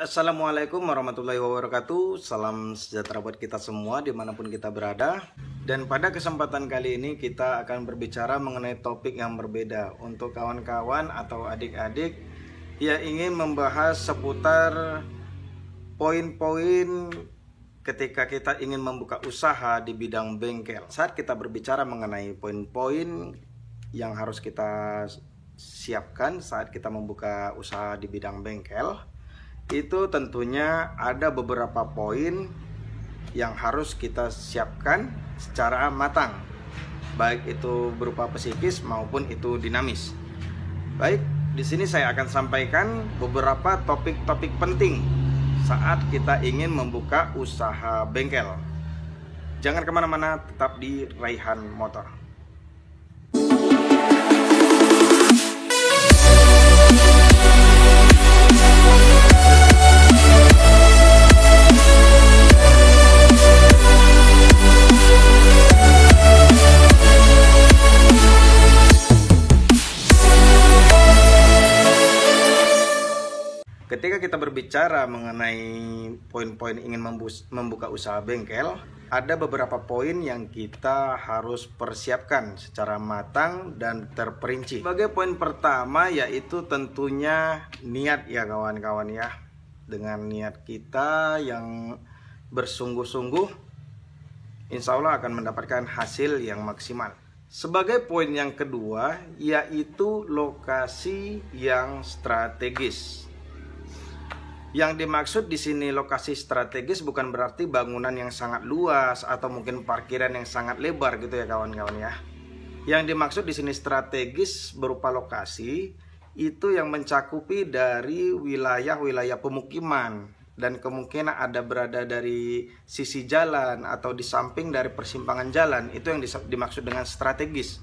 Assalamualaikum warahmatullahi wabarakatuh. Salam sejahtera buat kita semua dimanapun kita berada. Dan pada kesempatan kali ini kita akan berbicara mengenai topik yang berbeda. Untuk kawan-kawan atau adik-adik yang ingin membahas seputar poin-poin ketika kita ingin membuka usaha di bidang bengkel. Saat kita berbicara mengenai poin-poin yang harus kita siapkan saat kita membuka usaha di bidang bengkel, itu tentunya ada beberapa poin yang harus kita siapkan secara matang, baik itu berupa psikis maupun itu dinamis. Baik, di sini saya akan sampaikan beberapa topik-topik penting saat kita ingin membuka usaha bengkel. Jangan kemana-mana, tetap di Raihan Motor. Ketika kita berbicara mengenai poin-poin ingin membuka usaha bengkel, ada beberapa poin yang kita harus persiapkan secara matang dan terperinci. Sebagai poin pertama yaitu tentunya niat ya kawan-kawan ya. Dengan niat kita yang bersungguh-sungguh, insya Allah akan mendapatkan hasil yang maksimal. Sebagai poin yang kedua yaitu lokasi yang strategis. Yang dimaksud di sini lokasi strategis bukan berarti bangunan yang sangat luas atau mungkin parkiran yang sangat lebar gitu ya kawan-kawan ya. Yang dimaksud di sini strategis berupa lokasi itu yang mencakupi dari wilayah-wilayah pemukiman dan kemungkinan ada berada dari sisi jalan atau di samping dari persimpangan jalan, itu yang dimaksud dengan strategis.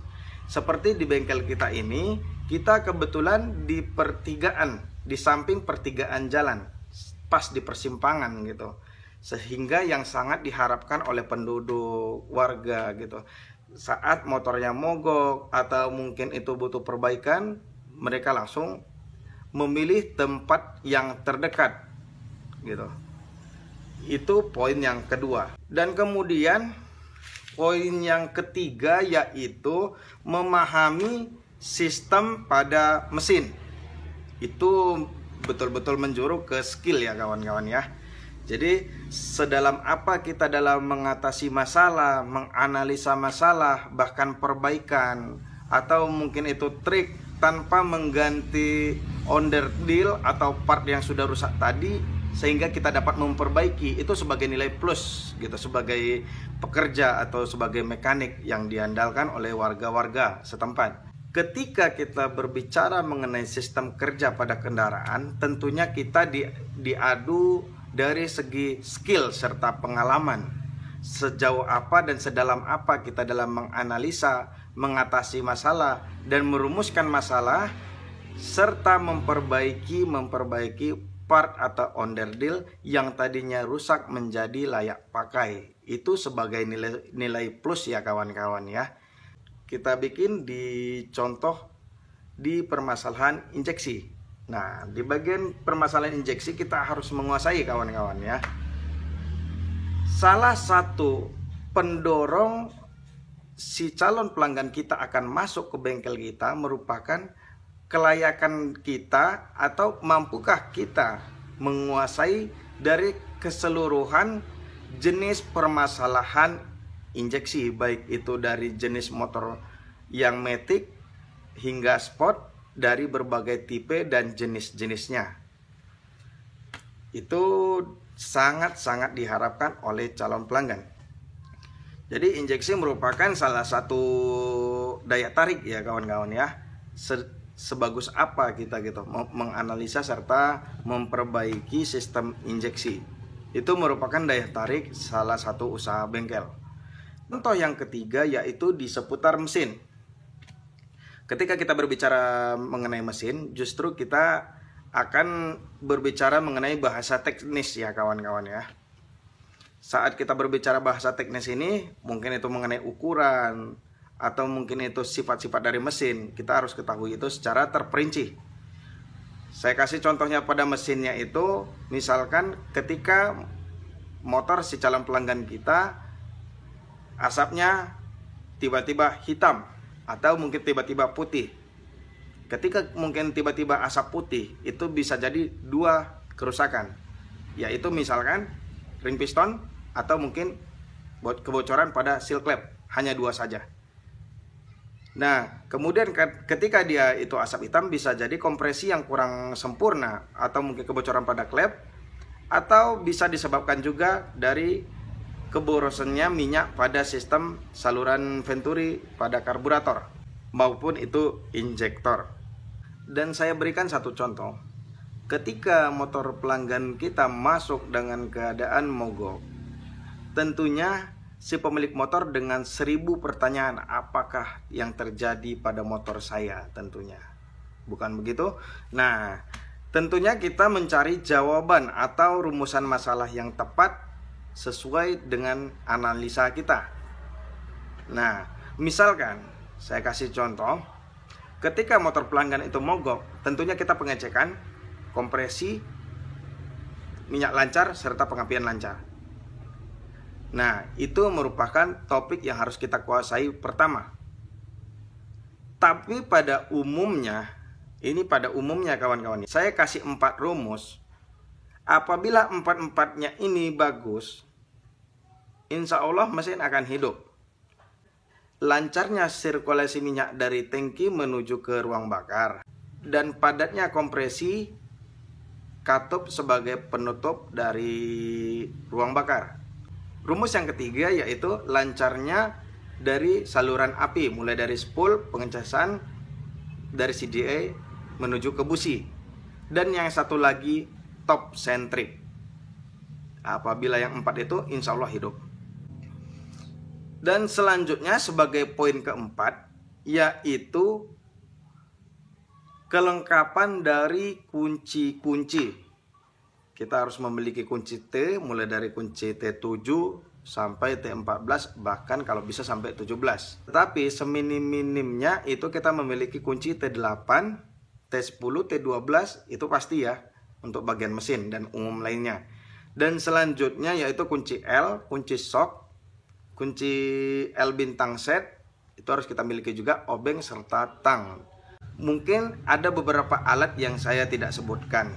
Seperti di bengkel kita ini, kita kebetulan di pertigaan, di samping pertigaan jalan, pas di persimpangan gitu, sehingga yang sangat diharapkan oleh penduduk warga gitu, saat motornya mogok atau mungkin itu butuh perbaikan, mereka langsung memilih tempat yang terdekat gitu. Itu poin yang kedua. Dan kemudian poin yang ketiga yaitu memahami sistem pada mesin. Itu betul-betul menjuru ke skill ya kawan-kawan ya. Jadi sedalam apa kita dalam mengatasi masalah, menganalisa masalah, bahkan perbaikan, atau mungkin itu trik tanpa mengganti onderdil atau part yang sudah rusak tadi, sehingga kita dapat memperbaiki, itu sebagai nilai plus gitu, sebagai pekerja atau sebagai mekanik yang diandalkan oleh warga-warga setempat. Ketika kita berbicara mengenai sistem kerja pada kendaraan, tentunya kita diadu dari segi skill serta pengalaman. Sejauh apa dan sedalam apa kita dalam menganalisa, mengatasi masalah, dan merumuskan masalah, serta memperbaiki part atau onderdil yang tadinya rusak menjadi layak pakai. Itu sebagai nilai plus ya kawan-kawan ya. Kita bikin di contoh di permasalahan injeksi. Nah, di bagian permasalahan injeksi kita harus menguasai kawan-kawan ya. Salah satu pendorong si calon pelanggan kita akan masuk ke bengkel kita merupakan kelayakan kita atau mampukah kita menguasai dari keseluruhan jenis permasalahan injeksi, baik itu dari jenis motor yang matic hingga sport, dari berbagai tipe dan jenis-jenisnya. Itu sangat-sangat diharapkan oleh calon pelanggan. Jadi injeksi merupakan salah satu daya tarik ya kawan-kawan ya. Sebagus apa kita gitu menganalisa serta memperbaiki sistem injeksi. Itu merupakan daya tarik salah satu usaha bengkel. Contoh yang ketiga yaitu di seputar mesin. Ketika kita berbicara mengenai mesin, justru kita akan berbicara mengenai bahasa teknis ya kawan-kawan ya. Saat kita berbicara bahasa teknis ini, mungkin itu mengenai ukuran atau mungkin itu sifat-sifat dari mesin, kita harus ketahui itu secara terperinci. Saya kasih contohnya pada mesinnya itu, misalkan ketika motor si calon pelanggan kita asapnya tiba-tiba hitam atau mungkin tiba-tiba putih. Ketika mungkin tiba-tiba asap putih, itu bisa jadi dua kerusakan, yaitu misalkan ring piston atau mungkin kebocoran pada seal clamp, hanya dua saja. Nah, kemudian ketika dia itu asap hitam, bisa jadi kompresi yang kurang sempurna atau mungkin kebocoran pada klep, atau bisa disebabkan juga dari keborosannya minyak pada sistem saluran venturi pada karburator maupun itu injektor. Dan saya berikan satu contoh. Ketika motor pelanggan kita masuk dengan keadaan mogok, tentunya si pemilik motor dengan 1000 pertanyaan, apakah yang terjadi pada motor saya tentunya. Bukan begitu? Nah, tentunya kita mencari jawaban atau rumusan masalah yang tepat sesuai dengan analisa kita. Nah, misalkan saya kasih contoh, ketika motor pelanggan itu mogok, tentunya kita pengecekan kompresi, minyak lancar, serta pengapian lancar. Nah, itu merupakan topik yang harus kita kuasai pertama. Tapi pada umumnya, kawan-kawan, saya kasih 4 rumus. Apabila 4-4-nya ini bagus, insya Allah mesin akan hidup. Lancarnya sirkulasi minyak dari tangki menuju ke ruang bakar, dan padatnya kompresi katup sebagai penutup dari ruang bakar. Rumus yang ketiga yaitu lancarnya dari saluran api, mulai dari spool pengecasan dari CDA menuju ke busi. Dan yang satu lagi top centric. Apabila yang 4 itu insya Allah hidup. Dan selanjutnya sebagai poin keempat yaitu kelengkapan dari kunci-kunci. Kita harus memiliki kunci T, mulai dari kunci T7 sampai T14, bahkan kalau bisa sampai 17. Tetapi seminim-minimnya itu kita memiliki kunci T8, T10, T12, itu pasti ya, untuk bagian mesin dan umum lainnya. Dan selanjutnya yaitu kunci L, kunci shock, kunci L bintang set, itu harus kita miliki juga, obeng serta tang. Mungkin ada beberapa alat yang saya tidak sebutkan.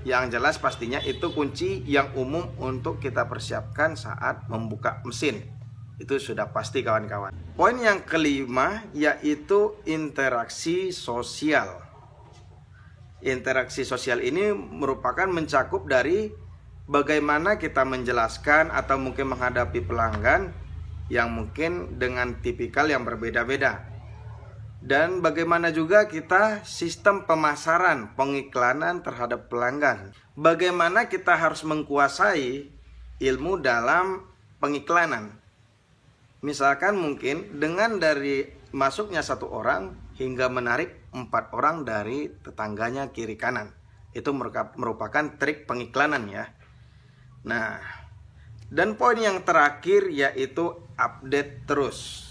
Yang jelas pastinya itu kunci yang umum untuk kita persiapkan saat membuka mesin. Itu sudah pasti kawan-kawan. Poin yang kelima yaitu interaksi sosial. Interaksi sosial ini merupakan mencakup dari bagaimana kita menjelaskan atau mungkin menghadapi pelanggan yang mungkin dengan tipikal yang berbeda-beda. Dan bagaimana juga kita sistem pemasaran, pengiklanan terhadap pelanggan. Bagaimana kita harus menguasai ilmu dalam pengiklanan. Misalkan mungkin dengan dari masuknya 1 orang hingga menarik 4 orang dari tetangganya kiri kanan. Itu merupakan trik pengiklanan ya. Nah, dan poin yang terakhir yaitu update terus.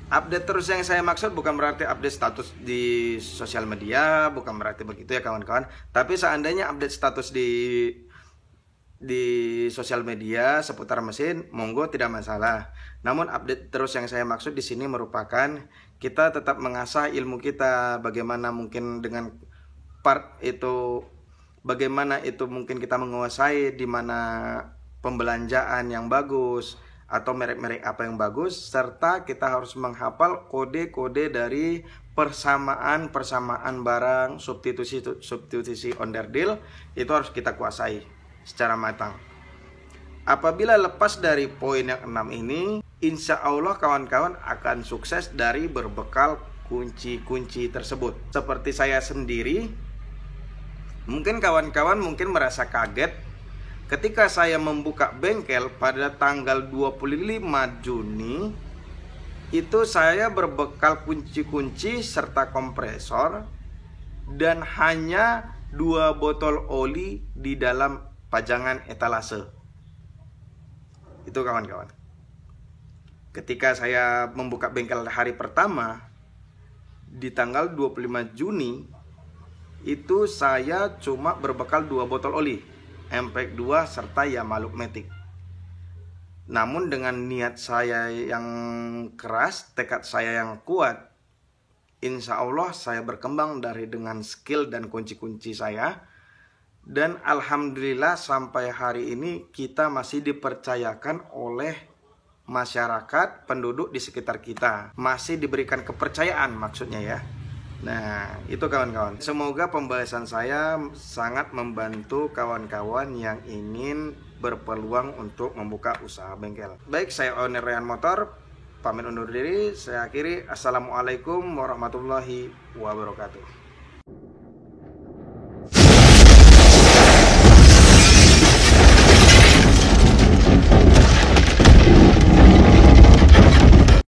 Update terus yang saya maksud bukan berarti update status di sosial media, bukan berarti begitu ya kawan-kawan. Tapi seandainya update status di sosial media seputar mesin, monggo tidak masalah. Namun update terus yang saya maksud di sini merupakan kita tetap mengasah ilmu kita, bagaimana mungkin dengan part itu, bagaimana itu mungkin kita menguasai di mana pembelanjaan yang bagus atau merek-merek apa yang bagus, serta kita harus menghafal kode-kode dari persamaan barang, substitusi onderdil, itu harus kita kuasai secara matang. Apabila lepas dari poin yang 6 ini, insya Allah kawan-kawan akan sukses dari berbekal kunci-kunci tersebut. Seperti saya sendiri, mungkin kawan-kawan mungkin merasa kaget ketika saya membuka bengkel pada tanggal 25 Juni, itu saya berbekal kunci-kunci serta kompresor dan hanya 2 botol oli di dalam pajangan etalase. Itu kawan-kawan. Ketika saya membuka bengkel hari pertama di tanggal 25 Juni, itu saya cuma berbekal 2 botol oli, MPEG 2 serta Yamaluk Matic. Namun dengan niat saya yang keras, tekad saya yang kuat, insya Allah saya berkembang dengan skill dan kunci-kunci saya. Dan alhamdulillah sampai hari ini kita masih dipercayakan oleh masyarakat, penduduk di sekitar kita. Masih diberikan kepercayaan maksudnya ya. Nah, itu kawan-kawan. Semoga pembahasan saya sangat membantu kawan-kawan yang ingin berpeluang untuk membuka usaha bengkel. Baik, saya owner Rehan Motor, pamit undur diri. Saya akhiri. Assalamualaikum warahmatullahi wabarakatuh.